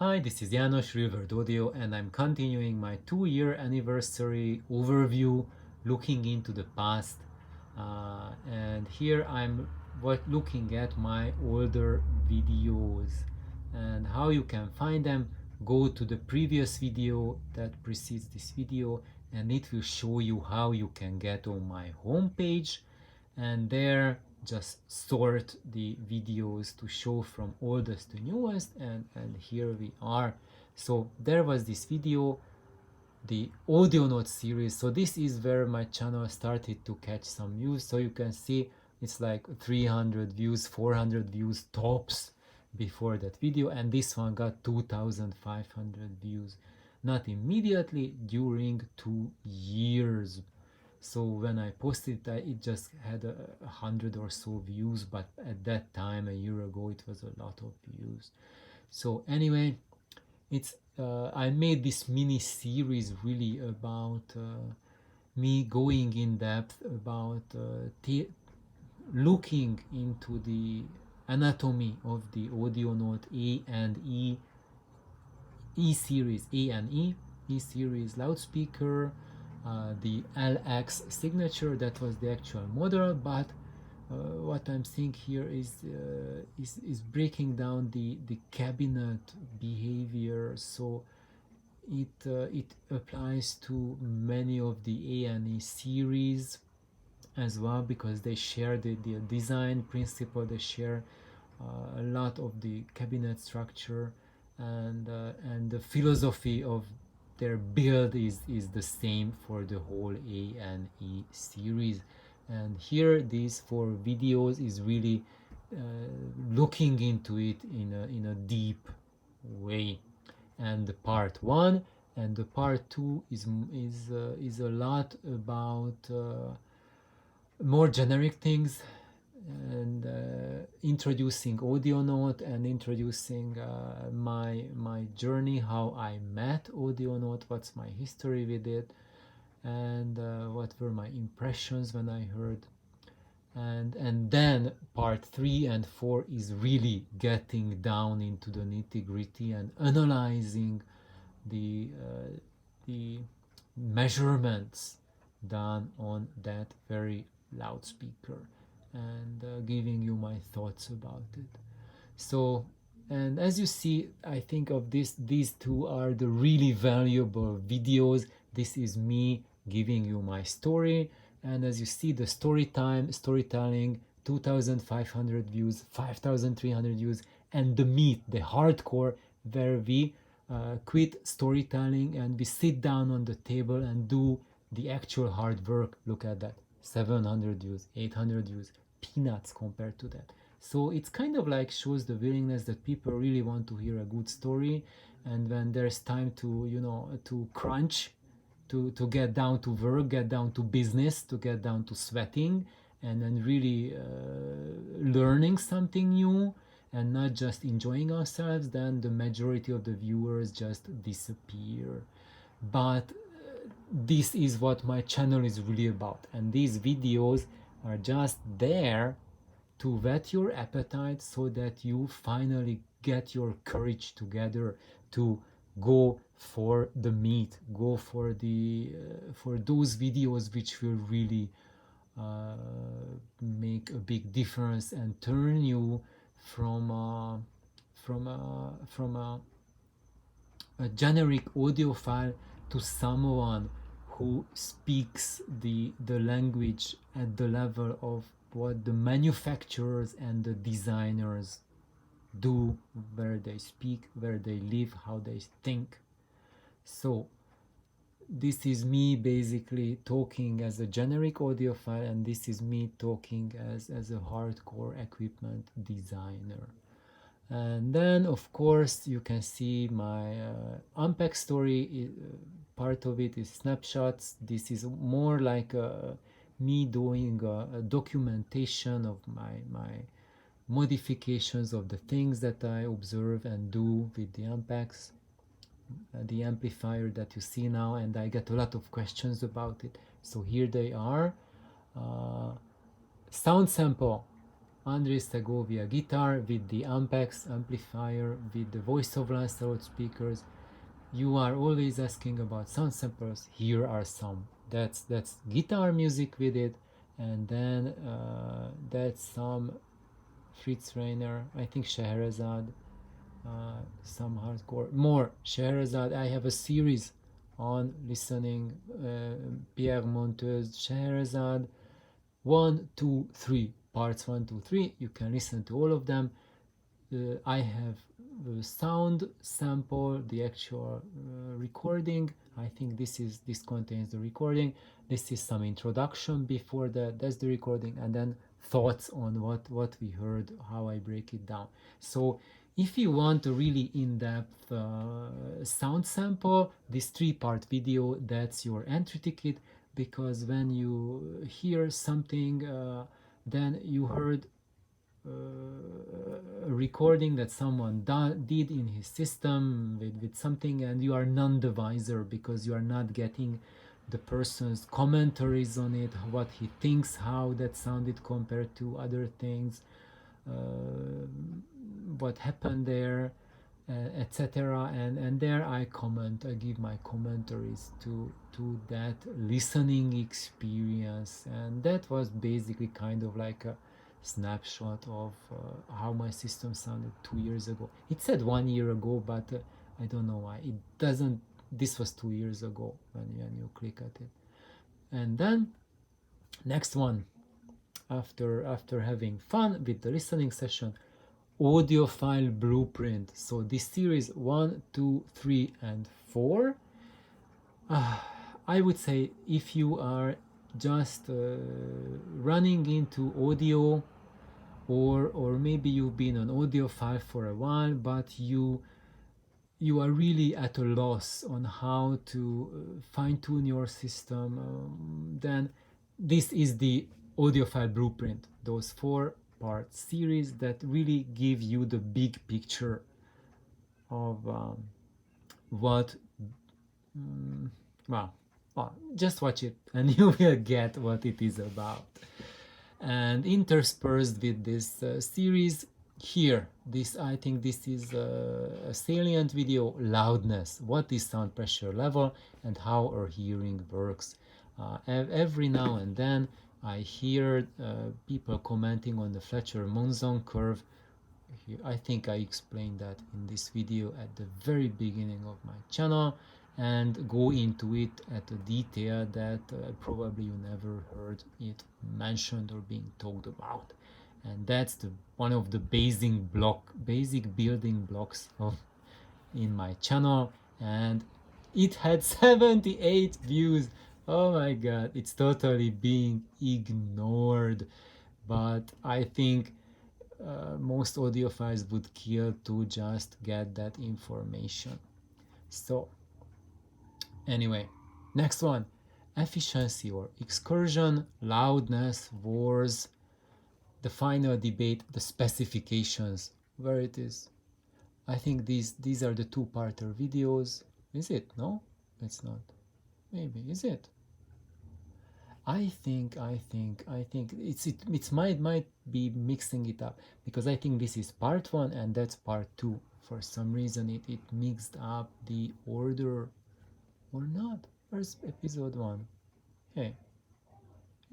Hi, this is Janos Real Audio, and I'm continuing my 2-year anniversary overview looking into the past. And here I'm looking at my older videos and how you can find them. Go to the previous video that precedes this video, and it will show you how you can get on my homepage, and there just sort the videos to show from oldest to newest, and here we are. So there was this video, the audio note series. So this is where my channel started to catch some views. So you can see it's like 300 views, 400 views tops before that video, and this one got 2500 views, not immediately, during 2 years. So when I posted that, it just had 100 or so views, but at that time, a year ago, it was a lot of views. So anyway, it's I made this mini series really about me going in depth about looking into the anatomy of the audio note A and E series, A and E series loudspeaker, the LX signature, that was the actual model, but what I'm seeing here is breaking down the cabinet behavior. So it applies to many of the A&E series as well, because they share the design principle, they share a lot of the cabinet structure, and the philosophy of their build is the same for the whole A&E series. And here these 4 videos is really looking into it in a deep way. And the part 1 and the part 2 is a lot about more generic things, and introducing audio note, and introducing my journey, how I met audio note, what's my history with it, and what were my impressions when I heard. And then part 3 and 4 is really getting down into the nitty-gritty and analyzing the measurements done on that very loudspeaker, and giving you my thoughts about it. So, and as you see, I think of these two are the really valuable videos. This is me giving you my story, and as you see, the storytelling, 2500 views, 5300 views, and the meat, the hardcore, where we quit storytelling and we sit down on the table and do the actual hard work. Look at that, 700 views, 800 views, peanuts compared to that. So it's kind of like shows the willingness that people really want to hear a good story, and when there's time to to crunch, to get down to work, get down to business, to get down to sweating, and then really learning something new, and not just enjoying ourselves, then the majority of the viewers just disappear. But this is what my channel is really about, and these videos are just there to whet your appetite, so that you finally get your courage together to go for the meat, go for the for those videos which will really make a big difference and turn you from a generic audiophile to someone who speaks the language at the level of what the manufacturers and the designers do, where they speak, where they live, how they think. So this is me basically talking as a generic audiophile, and this is me talking as a hardcore equipment designer. And then of course you can see my Ampeg story. Part of it is snapshots. This is more like me doing a documentation of my modifications of the things that I observe and do with the Ampegs, the amplifier that you see now, and I get a lot of questions about it. So here they are. Sound sample. Andres Segovia guitar with the Ampex amplifier with the voice of Lancelot speakers. You are always asking about sound samples. Here are some. That's guitar music with it, and then that's some Fritz Reiner, I think Scheherazade, some hardcore, more Scheherazade. I have a series on listening Pierre Monteuse Scheherazade 1, 2, 3 parts 1, 2, 3. You can listen to all of them. I have the sound sample, the actual recording. I think this contains the recording. This is some introduction before that. That's the recording, and then thoughts on what we heard, how I break it down. So if you want a really in-depth sound sample, this 3-part video, that's your entry ticket, because when you hear something, then you heard a recording that someone did in his system with something, and you are none the wiser because you are not getting the person's commentaries on it, what he thinks, how that sounded compared to other things, what happened there, etc. And there I give my commentaries to that listening experience, and that was basically kind of like a snapshot of how my system sounded 2 years ago. It said 1 year ago, but I don't know why it doesn't. This was 2 years ago when you click at it. And then next one, after having fun with the listening session, audiophile blueprint. So this series 1, 2, 3, and 4. I would say if you are just running into audio, or maybe you've been an audiophile for a while, but you are really at a loss on how to fine-tune your system, then this is the audiophile blueprint, those 4-part series that really give you the big picture of what well, just watch it and you will get what it is about. And interspersed with this series here, I think this is a salient video, loudness, what is sound pressure level and how our hearing works. Every now and then I hear people commenting on the Fletcher-Monzon curve. I think I explained that in this video at the very beginning of my channel, and go into it at a detail that probably you never heard it mentioned or being talked about. And that's one of the basic building blocks in my channel, and it had 78 views. Oh my god, it's totally being ignored, but I think most audiophiles would kill to just get that information. So anyway, next one, efficiency or excursion, loudness, wars, the final debate, the specifications, where it is. I think these are the 2-parter videos. Is it? No, it's not. Maybe is it? I think it might be mixing it up, because I think this is part 1 and that's part 2. For some reason it mixed up the order, or not. Where's episode 1? Hey,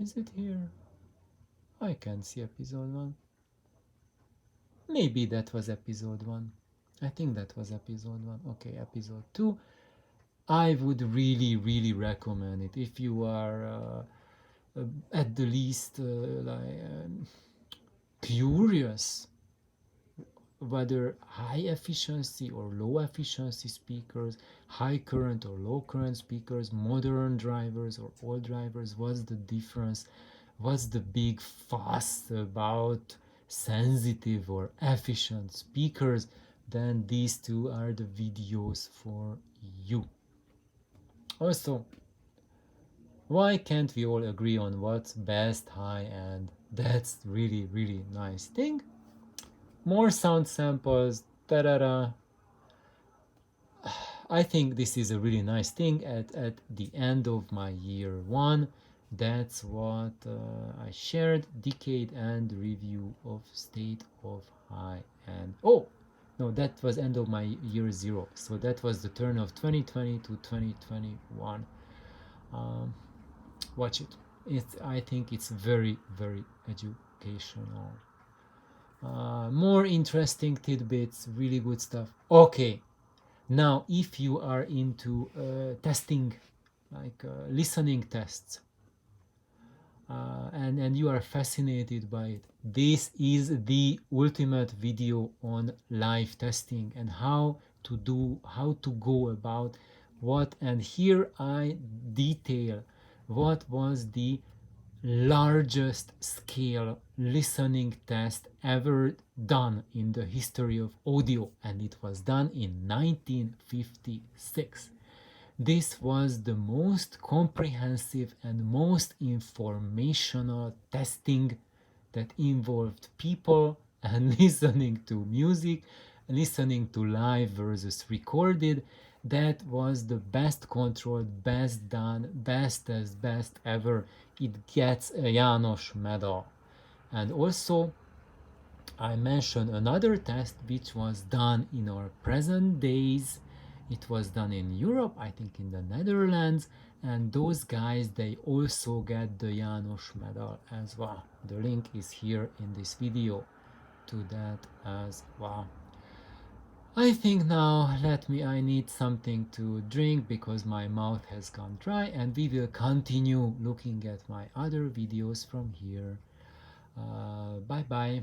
is it here? I can't see episode 1. Maybe that was episode 1. I think that was episode 1. Okay, episode 2. I would really recommend it if you are at the least curious whether high efficiency or low efficiency speakers, high current or low current speakers, modern drivers or old drivers, what's the difference, what's the big fuss about sensitive or efficient speakers, then these 2 are the videos for you. Also, why can't we all agree on what's best high-end? That's really nice thing. More sound samples, da-da-da. I think this is a really nice thing at the end of my year 1. That's what I shared. Decade and review of State of High End. Oh, no, that was end of my year 0. So that was the turn of 2020 to 2021. Um, watch it. I think it's very, very educational. More interesting tidbits, really good stuff. Okay, now if you are into testing, like listening tests, and you are fascinated by it, this is the ultimate video on live testing and how to go about what. And here I detail what was the largest scale listening test ever done in the history of audio, and it was done in 1956. This was the most comprehensive and most informational testing that involved people and listening to music, listening to live versus recorded. That was the best controlled, best done, best as best ever. It gets a János medal. And also, I mentioned another test which was done in our present days. It was done in Europe, I think in the Netherlands, and those guys, they also get the János medal as well. The link is here in this video to that as well. I think now I need something to drink because my mouth has gone dry, and we will continue looking at my other videos from here. Bye bye.